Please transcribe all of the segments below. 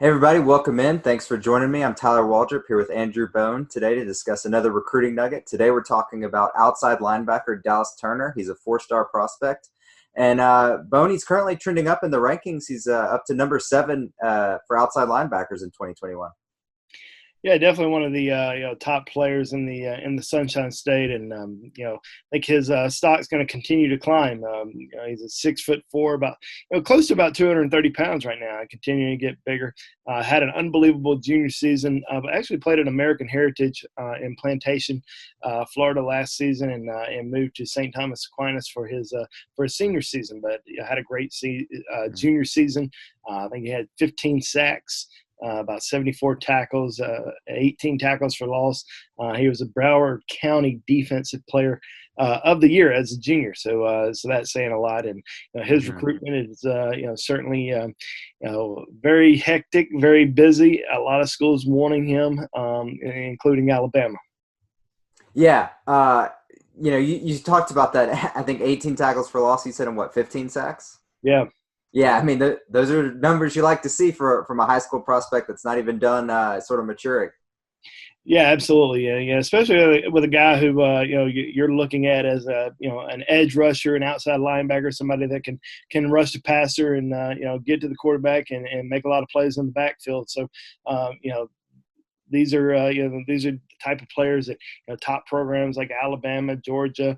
Hey everybody, welcome in. Thanks for joining me. I'm Tyler Waldrop here with Andrew Bone today to discuss another recruiting nugget. Today we're talking about outside linebacker Dallas Turner. He's a four-star prospect. And Bone, he's currently trending up in the rankings. He's up to number 7 for outside linebackers in 2021. Yeah, definitely one of the top players in the Sunshine State, and I think his stock's going to continue to climb. He's a 6'4", about close to about 230 pounds right now, continuing to get bigger. Had an unbelievable junior season, but actually played at American Heritage in Plantation, Florida last season, and moved to St. Thomas Aquinas for his senior season. But had a great junior season. I think he had 15 sacks. About 74 tackles, 18 tackles for loss. He was a Broward County Defensive Player of the Year as a junior, so that's saying a lot. And his recruitment is certainly very hectic, very busy. A lot of schools wanting him, including Alabama. Yeah, you talked about that. I think 18 tackles for loss. You said in what, 15 sacks? Yeah. Yeah, I mean, those are numbers you like to see from a high school prospect that's not even done sort of maturing. Yeah, absolutely. Yeah, especially with a guy who you're looking at as an edge rusher, an outside linebacker, somebody that can rush the passer and get to the quarterback and make a lot of plays in the backfield. So these are the type of players that top programs like Alabama, Georgia,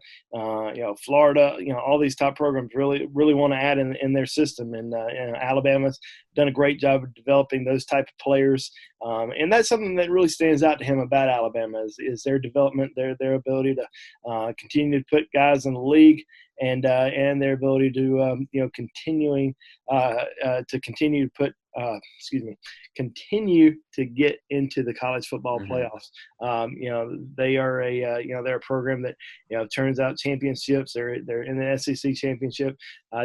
Florida, all these top programs really want to add in their system. And Alabama's done a great job of developing those type of players, and that's something that really stands out to him about Alabama is their development, their ability to continue to put guys in the league. And their ability to continue to put continue to get into the college football playoffs. They are they're a program that turns out championships. They're in the SEC championship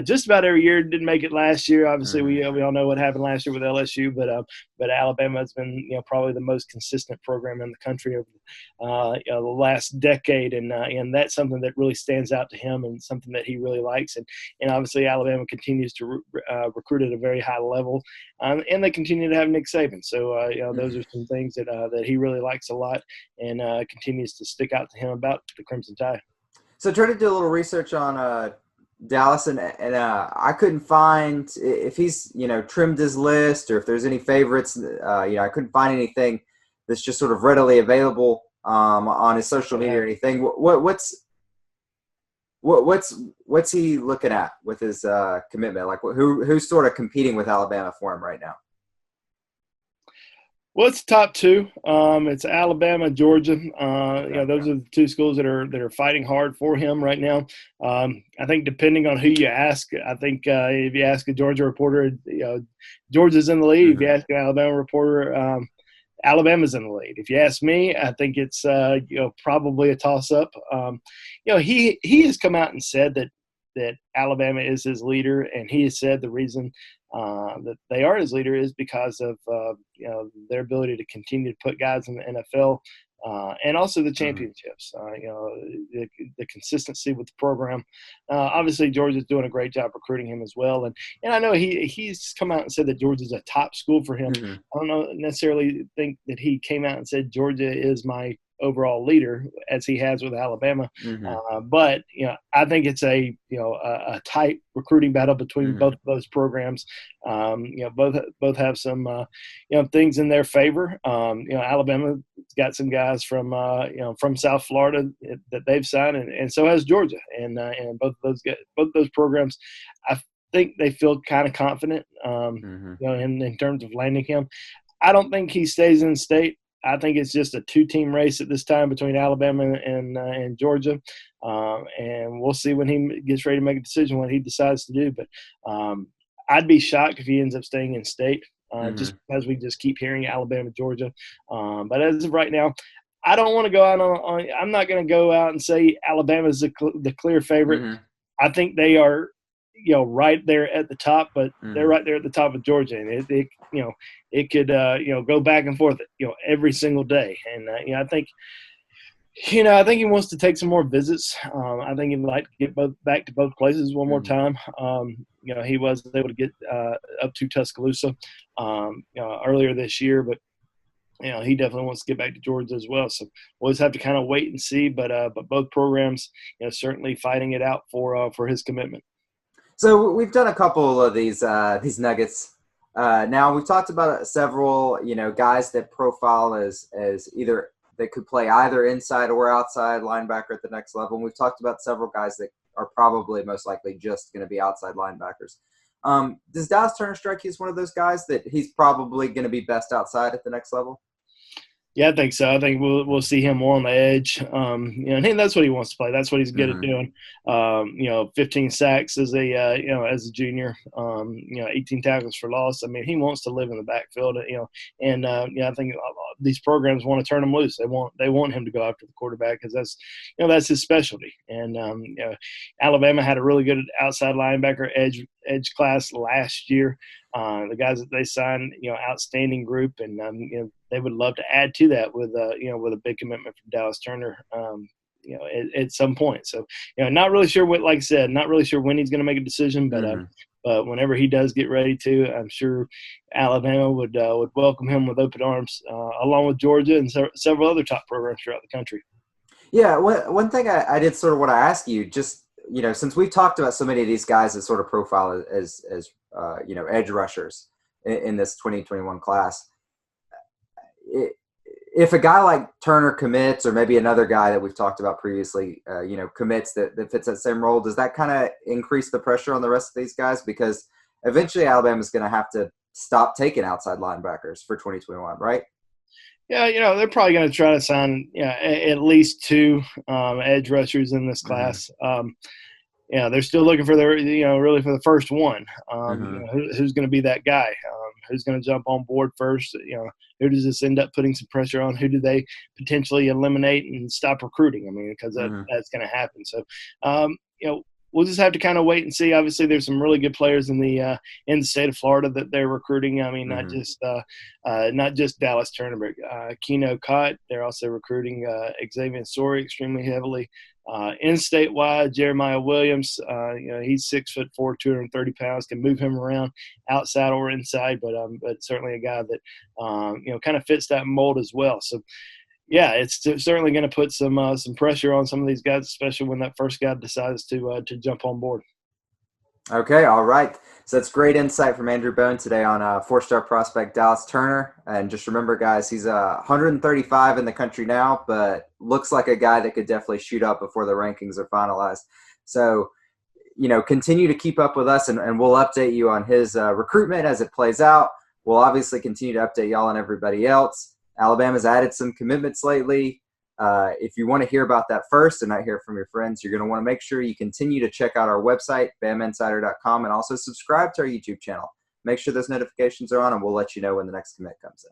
just about every year. Didn't make it last year. Obviously, we all know what happened last year with LSU, but Alabama has been probably the most consistent program in the country over the last decade, and that's something that really stands out to him and something that he really likes. And obviously Alabama continues to recruit at a very high level, and they continue to have Nick Saban. So those are some things that he really likes a lot, and continues to stick out to him about the Crimson Tide. So I tried to do a little research on Dallas, and I couldn't find if he's trimmed his list or if there's any favorites. I couldn't find anything that's just sort of readily available on his social media or anything. What's he looking at with his commitment? Like who's sort of competing with Alabama for him right now? Well, it's top two. It's Alabama, Georgia. Those are the two schools that are fighting hard for him right now. I think depending on who you ask, I think if you ask a Georgia reporter, Georgia's in the lead. If you ask an Alabama reporter, Alabama's in the lead. If you ask me, I think it's probably a toss-up. He has come out and said that Alabama is his leader, and he has said the reason that they are his leader is because of their ability to continue to put guys in the NFL, and also the championships. The consistency with the program. Obviously, Georgia's doing a great job recruiting him as well, and I know he's come out and said that Georgia's a top school for him. I don't necessarily think that he came out and said Georgia is my overall leader as he has with Alabama. But I think it's a tight recruiting battle between both of those programs. Both have some things in theth favor. Alabama's got some guys from South Florida that they've signed, and so has Georgia, and both those programs, I think they feel kind of confident in terms of landing him. I don't think he stays in state. I think it's just a two-team race at this time between Alabama and Georgia, and we'll see when he gets ready to make a decision what he decides to do. But I'd be shocked if he ends up staying in state, just because we just keep hearing Alabama, Georgia. But as of right now, I don't want to go out on – I'm not going to go out and say Alabama's the clear favorite. I think they are right there at the top, but they're right there at the top of Georgia, and it could go back and forth every single day. And I think I think he wants to take some more visits. I think he'd like to get back to both places one more time. He was able to get up to Tuscaloosa, earlier this year, but he definitely wants to get back to Georgia as well. So we'll just have to kind of wait and see. But both programs, certainly fighting it out for his commitment. So we've done a couple of these nuggets. Now we've talked about several, guys that profile as either that could play either inside or outside linebacker at the next level. And we've talked about several guys that are probably most likely just going to be outside linebackers. Does Dallas Turner strike you as one of those guys that he's probably going to be best outside at the next level? Yeah, I think so. I think we'll see him more on the edge. And that's what he wants to play. That's what he's good at doing. 15 sacks as a junior. 18 tackles for loss. I mean, he wants to live in the backfield. I think these programs want to turn him loose. They want him to go after the quarterback because that's his specialty. And Alabama had a really good outside linebacker edge class last year. The guys that they signed, outstanding group, and they would love to add to that with a big commitment from Dallas Turner, at some point. So, not really sure like I said, not really sure when he's going to make a decision, but whenever he does get ready to, I'm sure Alabama would welcome him with open arms, along with Georgia and several other top programs throughout the country. Yeah, one thing I did sort of want to ask you, just since we've talked about so many of these guys that sort of profile as edge rushers in this 2021 class. If a guy like Turner commits, or maybe another guy that we've talked about previously, commits that fits that same role, does that kind of increase the pressure on the rest of these guys? Because eventually Alabama's going to have to stop taking outside linebackers for 2021, right? Yeah, they're probably going to try to sign at least two edge rushers in this class. They're still looking for really for the first one. Who's going to be that guy? Who's going to jump on board first? Who does this end up putting some pressure on? Who do they potentially eliminate and stop recruiting? I mean, because that's going to happen. So, we'll just have to kind of wait and see. Obviously, there's some really good players in the state of Florida that they're recruiting. I mean, not just Dallas Turner, but Keno Cott. They're also recruiting Xavier Story extremely heavily. In-state wide, Jeremiah Williams, he's 6'4", 230 pounds, can move him around outside or inside, but certainly a guy that kind of fits that mold as well. So, yeah, it's certainly going to put some pressure on some of these guys, especially when that first guy decides to jump on board. Okay, all right. So that's great insight from Andrew Bone today on four-star prospect Dallas Turner. And just remember, guys, he's 135 in the country now, but looks like a guy that could definitely shoot up before the rankings are finalized. So, continue to keep up with us, and we'll update you on his recruitment as it plays out. We'll obviously continue to update y'all and everybody else. Alabama's added some commitments lately. If you want to hear about that first and not hear from your friends, you're going to want to make sure you continue to check out our website, BamaInsider.com, and also subscribe to our YouTube channel. Make sure those notifications are on, and we'll let you know when the next commit comes in.